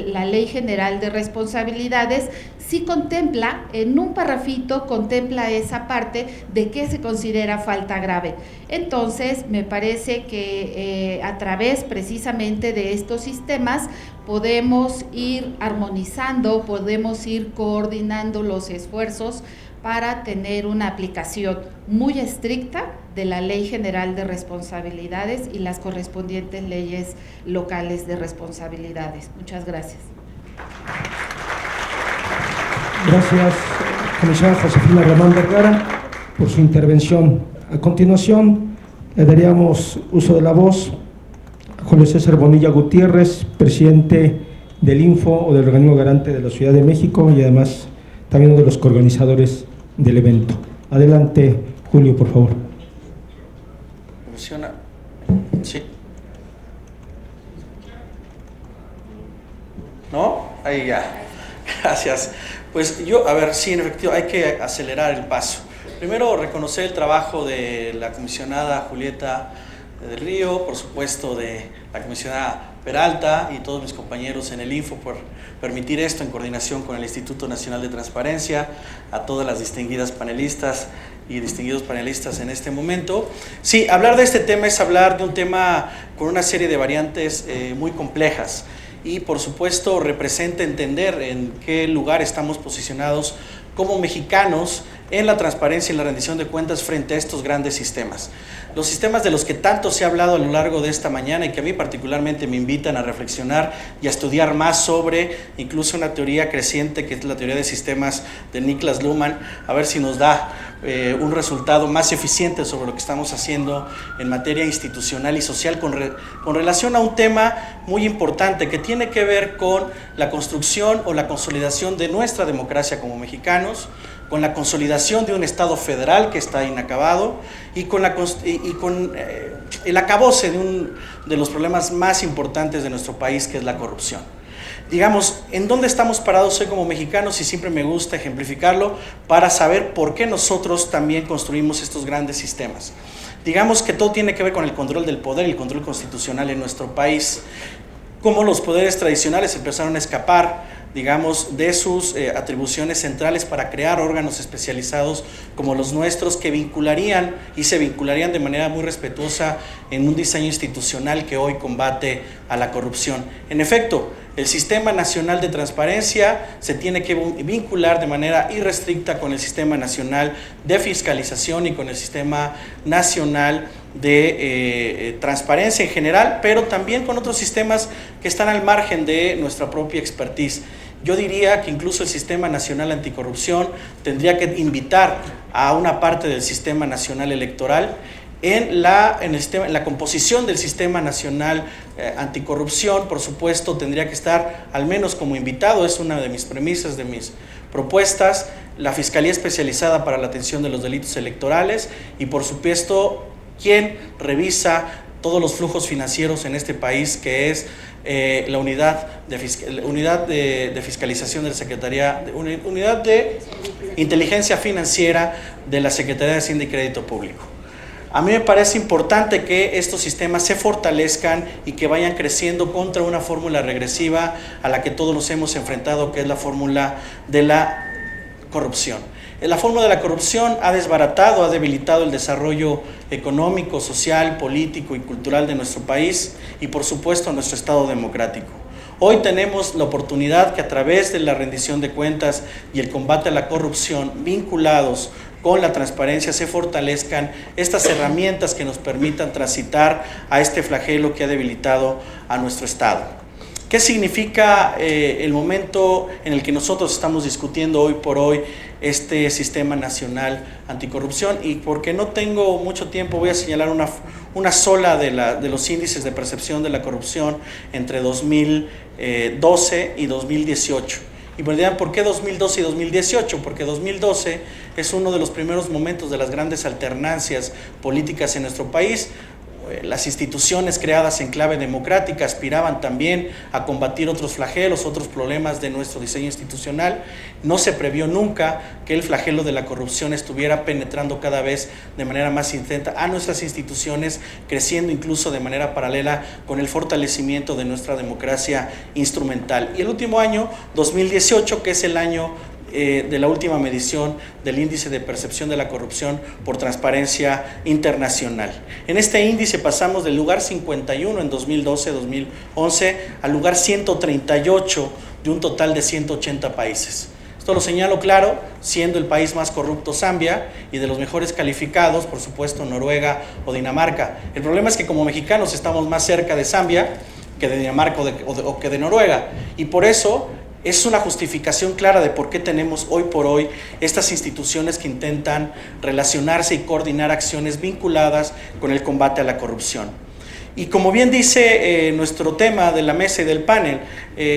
la Ley General de Responsabilidades, sí contempla, en un parrafito, contempla esa parte de qué se considera falta grave. Entonces, me parece que a través precisamente de estos sistemas podemos ir armonizando, podemos ir coordinando los esfuerzos para tener una aplicación muy estricta de la Ley General de Responsabilidades y las correspondientes leyes locales de responsabilidades. Muchas gracias. Gracias, comisionada Josefina Román Vergara, por su intervención. A continuación, le daríamos uso de la voz a Julio César Bonilla Gutiérrez, presidente del INFO o del Organismo Garante de la Ciudad de México y además también uno de los coorganizadores del evento. Adelante, Julio, por favor. Funciona. Sí. ¿No? Ahí ya. Gracias. Pues yo, a ver, sí, en efecto, hay que acelerar el paso. Primero, reconocer el trabajo de la comisionada Julieta del Río, por supuesto de la comisionada Peralta y todos mis compañeros en el Info por permitir esto en coordinación con el Instituto Nacional de Transparencia, a todas las distinguidas panelistas y distinguidos panelistas en este momento. Sí, hablar de este tema es hablar de un tema con una serie de variantes muy complejas y por supuesto representa entender en qué lugar estamos posicionados como mexicanos en la transparencia y la rendición de cuentas frente a estos grandes sistemas. Los sistemas de los que tanto se ha hablado a lo largo de esta mañana y que a mí particularmente me invitan a reflexionar y a estudiar más sobre incluso una teoría creciente que es la teoría de sistemas de Niklas Luhmann, a ver si nos da un resultado más eficiente sobre lo que estamos haciendo en materia institucional y social con relación a un tema muy importante que tiene que ver con la construcción o la consolidación de nuestra democracia como mexicanos, con la consolidación de un Estado federal que está inacabado y con el acabose de los problemas más importantes de nuestro país, que es la corrupción. Digamos, ¿en dónde estamos parados hoy como mexicanos? Y siempre me gusta ejemplificarlo para saber por qué nosotros también construimos estos grandes sistemas. Digamos que todo tiene que ver con el control del poder y el control constitucional en nuestro país. Cómo los poderes tradicionales empezaron a escapar, digamos, de sus atribuciones centrales para crear órganos especializados como los nuestros que vincularían y se vincularían de manera muy respetuosa en un diseño institucional que hoy combate a la corrupción. En efecto, el Sistema Nacional de Transparencia se tiene que vincular de manera irrestricta con el Sistema Nacional de Fiscalización y con el Sistema Nacional de Transparencia en general, pero también con otros sistemas que están al margen de nuestra propia expertise. Yo diría que incluso el Sistema Nacional Anticorrupción tendría que invitar a una parte del Sistema Nacional Electoral en la composición del Sistema Nacional Anticorrupción. Por supuesto, tendría que estar al menos como invitado, es una de mis premisas, de mis propuestas, la Fiscalía Especializada para la Atención de los Delitos Electorales y, por supuesto, quien revisa todos los flujos financieros en este país, que es la unidad de fiscalización de la Secretaría, unidad de inteligencia financiera de la Secretaría de Hacienda y Crédito Público. A mí me parece importante que estos sistemas se fortalezcan y que vayan creciendo contra una fórmula regresiva a la que todos nos hemos enfrentado, que es la fórmula de la corrupción. La fórmula de la corrupción ha desbaratado, ha debilitado el desarrollo económico, social, político y cultural de nuestro país y, por supuesto, nuestro Estado democrático. Hoy tenemos la oportunidad que a través de la rendición de cuentas y el combate a la corrupción vinculados con la transparencia se fortalezcan estas herramientas que nos permitan transitar a este flagelo que ha debilitado a nuestro Estado. ¿Qué significa el momento en el que nosotros estamos discutiendo hoy por hoy este Sistema Nacional Anticorrupción? Y porque no tengo mucho tiempo, voy a señalar una sola de los índices de percepción de la corrupción entre 2012 y 2018. Y me dirán, ¿por qué 2012 y 2018? Porque 2012 es uno de los primeros momentos de las grandes alternancias políticas en nuestro país. Las instituciones creadas en clave democrática aspiraban también a combatir otros flagelos, otros problemas de nuestro diseño institucional. No se previó nunca que el flagelo de la corrupción estuviera penetrando cada vez de manera más intensa a nuestras instituciones, creciendo incluso de manera paralela con el fortalecimiento de nuestra democracia instrumental. Y el último año, 2018, que es el año de la última medición del índice de percepción de la corrupción por Transparencia Internacional. En este índice pasamos del lugar 51 en 2012-2011 al lugar 138 de un total de 180 países. Esto lo señalo claro, siendo el país más corrupto Zambia y de los mejores calificados, por supuesto, Noruega o Dinamarca. El problema es que como mexicanos estamos más cerca de Zambia que de Dinamarca o que de Noruega, y por eso es una justificación clara de por qué tenemos hoy por hoy estas instituciones que intentan relacionarse y coordinar acciones vinculadas con el combate a la corrupción. Y como bien dice nuestro tema de la mesa y del panel,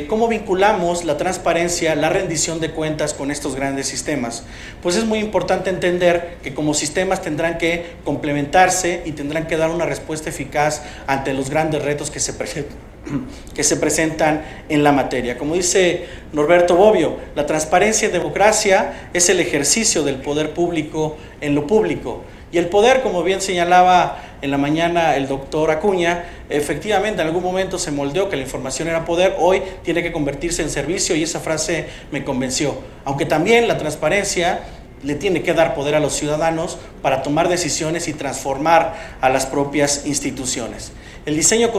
¿cómo vinculamos la transparencia, la rendición de cuentas con estos grandes sistemas? Pues es muy importante entender que como sistemas tendrán que complementarse y tendrán que dar una respuesta eficaz ante los grandes retos que se presentan que se presentan en la materia. Como dice Norberto Bobbio, la transparencia en democracia es el ejercicio del poder público en lo público. Y el poder, como bien señalaba en la mañana el doctor Acuña, efectivamente en algún momento se moldeó que la información era poder, hoy tiene que convertirse en servicio, y esa frase me convenció. Aunque también la transparencia le tiene que dar poder a los ciudadanos para tomar decisiones y transformar a las propias instituciones. El diseño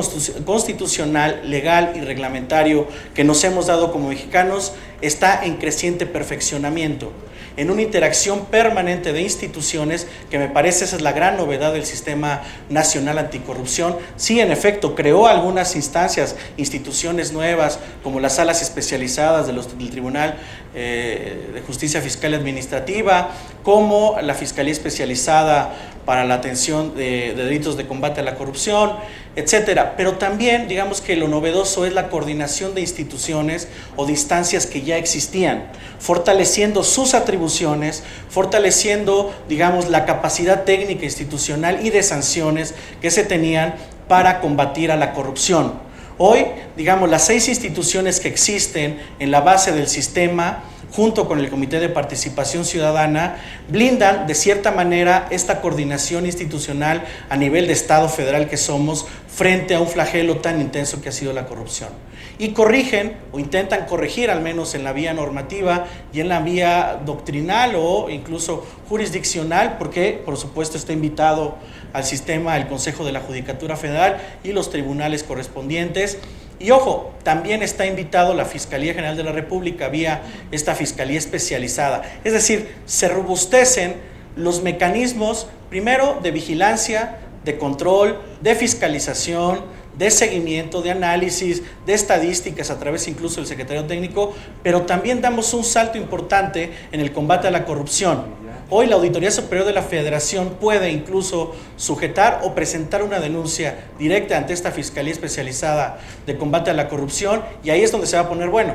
constitucional, legal y reglamentario que nos hemos dado como mexicanos está en creciente perfeccionamiento, en una interacción permanente de instituciones, que me parece esa es la gran novedad del Sistema Nacional Anticorrupción. Sí, en efecto, creó algunas instancias, instituciones nuevas, como las salas especializadas del Tribunal de Justicia Fiscal y Administrativa, como la Fiscalía Especializada para la atención de delitos de combate a la corrupción, etcétera. Pero también, digamos que lo novedoso es la coordinación de instituciones o de instancias que ya existían, fortaleciendo sus atribuciones, fortaleciendo, digamos, la capacidad técnica institucional y de sanciones que se tenían para combatir a la corrupción. Hoy, digamos, las 6 instituciones que existen en la base del sistema, junto con el Comité de Participación Ciudadana, blindan de cierta manera esta coordinación institucional a nivel de Estado federal que somos frente a un flagelo tan intenso que ha sido la corrupción. Y corrigen o intentan corregir, al menos en la vía normativa y en la vía doctrinal o incluso jurisdiccional, porque por supuesto está invitado al sistema el Consejo de la Judicatura Federal y los tribunales correspondientes. Y ojo, también está invitado la Fiscalía General de la República vía esta Fiscalía Especializada. Es decir, se robustecen los mecanismos, primero de vigilancia, de control, de fiscalización, de seguimiento, de análisis, de estadísticas a través incluso del Secretario Técnico, pero también damos un salto importante en el combate a la corrupción. Hoy la Auditoría Superior de la Federación puede incluso sujetar o presentar una denuncia directa ante esta Fiscalía Especializada de Combate a la Corrupción, y ahí es donde se va a poner bueno,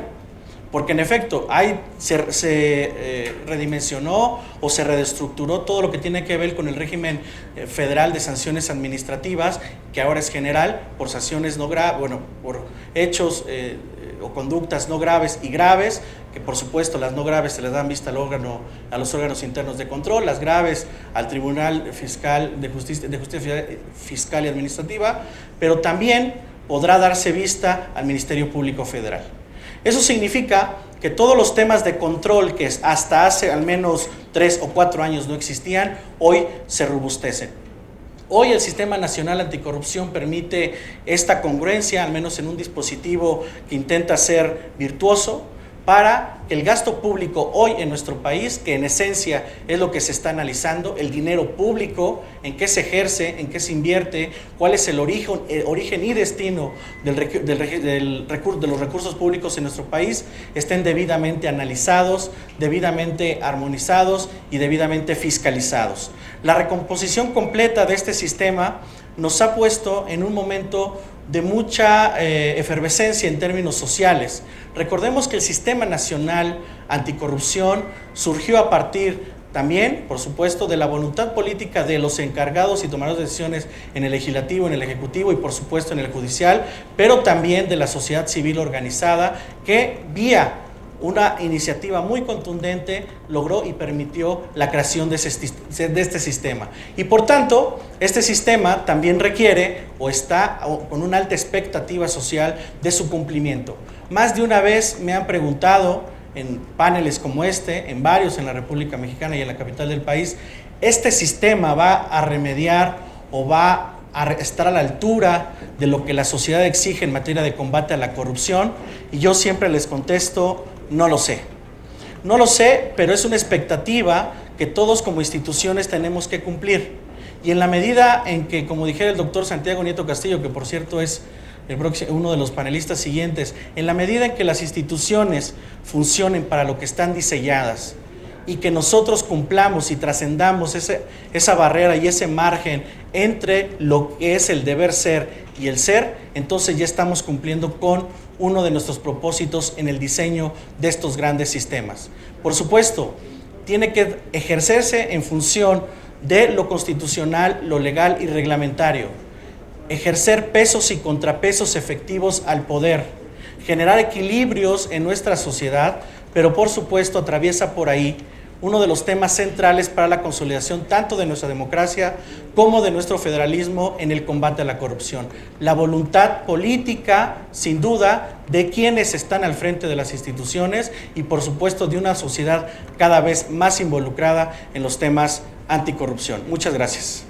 porque en efecto se redimensionó o se reestructuró todo lo que tiene que ver con el régimen federal de sanciones administrativas, que ahora es general, por sanciones no graves, bueno, por hechos o conductas no graves y graves, que por supuesto las no graves se les dan vista a los órganos internos de control, las graves al Tribunal Fiscal de Justicia Fiscal y Administrativa, pero también podrá darse vista al Ministerio Público Federal. Eso significa que todos los temas de control que hasta hace al menos 3 o 4 años no existían, hoy se robustecen. Hoy el Sistema Nacional Anticorrupción permite esta congruencia, al menos en un dispositivo que intenta ser virtuoso, para que el gasto público hoy en nuestro país, que en esencia es lo que se está analizando, el dinero público, en qué se ejerce, en qué se invierte, cuál es el origen y destino de los recursos públicos en nuestro país, estén debidamente analizados, debidamente armonizados y debidamente fiscalizados. La recomposición completa de este sistema nos ha puesto en un momento de mucha efervescencia en términos sociales. Recordemos que el Sistema Nacional Anticorrupción surgió a partir también, por supuesto, de la voluntad política de los encargados y tomadores de decisiones en el legislativo, en el ejecutivo y por supuesto en el judicial, pero también de la sociedad civil organizada, que vía una iniciativa muy contundente logró y permitió la creación de este sistema. Y por tanto, este sistema también requiere o está con una alta expectativa social de su cumplimiento. Más de una vez me han preguntado en paneles como este, en varios en la República Mexicana y en la capital del país, ¿este sistema va a remediar o va a estar a la altura de lo que la sociedad exige en materia de combate a la corrupción? Y yo siempre les contesto, no lo sé. No lo sé, pero es una expectativa que todos como instituciones tenemos que cumplir. Y en la medida en que, como dijera el doctor Santiago Nieto Castillo, que por cierto es uno de los panelistas siguientes, en la medida en que las instituciones funcionen para lo que están diseñadas y que nosotros cumplamos y trascendamos esa barrera y ese margen entre lo que es el deber ser y el ser, entonces ya estamos cumpliendo con uno de nuestros propósitos en el diseño de estos grandes sistemas. Por supuesto, tiene que ejercerse en función de lo constitucional, lo legal y reglamentario. ejercer pesos y contrapesos efectivos al poder, generar equilibrios en nuestra sociedad, pero por supuesto atraviesa por ahí uno de los temas centrales para la consolidación tanto de nuestra democracia como de nuestro federalismo en el combate a la corrupción. La voluntad política, sin duda, de quienes están al frente de las instituciones y por supuesto de una sociedad cada vez más involucrada en los temas anticorrupción. Muchas gracias.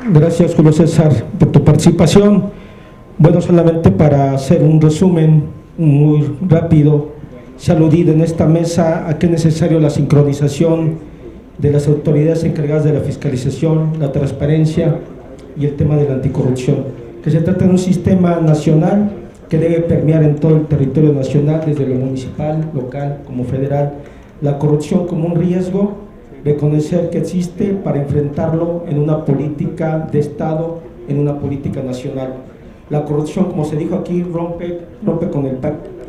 Gracias, Julio César, por tu participación. Bueno, solamente para hacer un resumen muy rápido, se ha aludido en esta mesa a que es necesario la sincronización de las autoridades encargadas de la fiscalización, la transparencia y el tema de la anticorrupción, que se trata de un sistema nacional que debe permear en todo el territorio nacional, desde lo municipal, local como federal, la corrupción como un riesgo, reconocer que existe para enfrentarlo en una política de Estado, en una política nacional. La corrupción, como se dijo aquí, rompe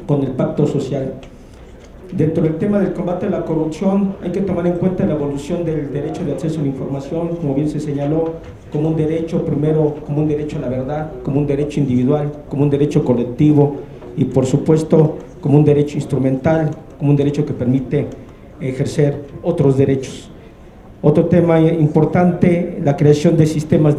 con el pacto social. Dentro del tema del combate a la corrupción hay que tomar en cuenta la evolución del derecho de acceso a la información, como bien se señaló, como un derecho, primero como un derecho a la verdad, como un derecho individual, como un derecho colectivo y por supuesto como un derecho instrumental, como un derecho que permite ejercer otros derechos. Otro tema importante, la creación de sistemas,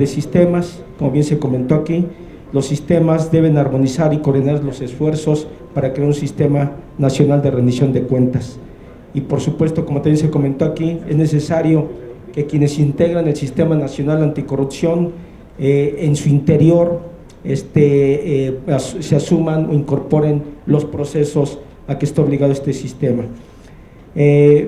como bien se comentó aquí. Los sistemas deben armonizar y coordinar los esfuerzos para crear un sistema nacional de rendición de cuentas. Y por supuesto, como también se comentó aquí, es necesario que quienes integran el Sistema Nacional Anticorrupción en su interior se asuman o incorporen los procesos a que está obligado este sistema.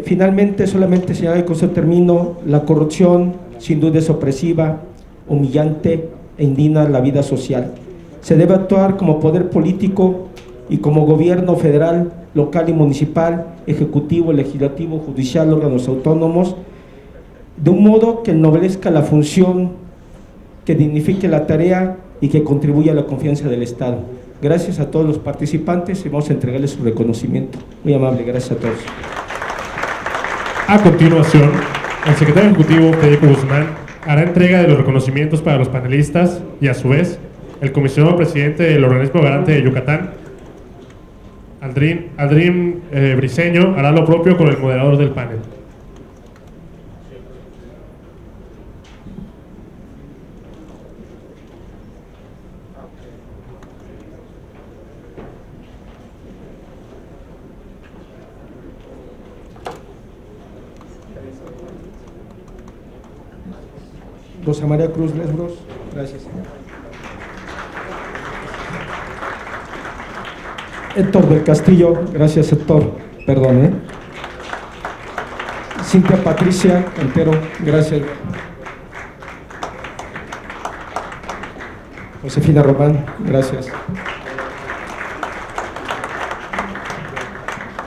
Finalmente, solamente señalar, y con eso termino, la corrupción sin duda es opresiva, humillante e indigna la vida social. Se debe actuar como poder político y como gobierno federal, local y municipal, ejecutivo, legislativo, judicial, órganos autónomos, de un modo que ennoblezca la función, que dignifique la tarea y que contribuya a la confianza del Estado. Gracias a todos los participantes y vamos a entregarles su reconocimiento. Muy amable, gracias a todos. A continuación, el secretario ejecutivo Federico Guzmán hará entrega de los reconocimientos para los panelistas y a su vez el comisionado presidente del organismo garante de Yucatán, Aldrin Briceño, hará lo propio con el moderador del panel. Rosa María Cruz Lesbros, gracias. Héctor del Castillo, gracias Héctor, perdón. Cintia Patricia Cantero, gracias. Josefina Román, gracias.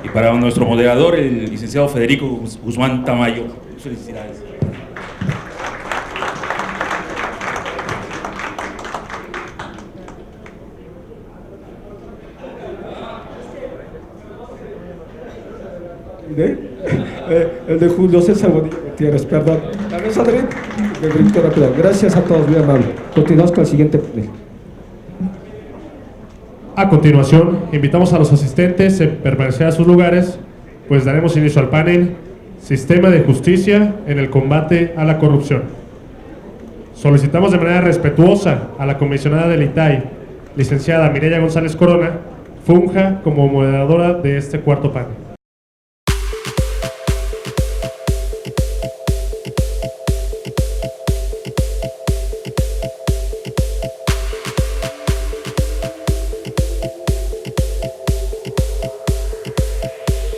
Y para nuestro moderador, el licenciado Federico Guzmán Tamayo, felicidades. El de Julio César Bonilla Gutiérrez, perdón. Gracias a todos, muy amable. Continuamos con el siguiente panel. A continuación, invitamos a los asistentes a permanecer a sus lugares, pues daremos inicio al panel Sistema de Justicia en el Combate a la Corrupción. Solicitamos de manera respetuosa a la comisionada del ITAI, licenciada Mireya González Corona, funja como moderadora de este cuarto panel.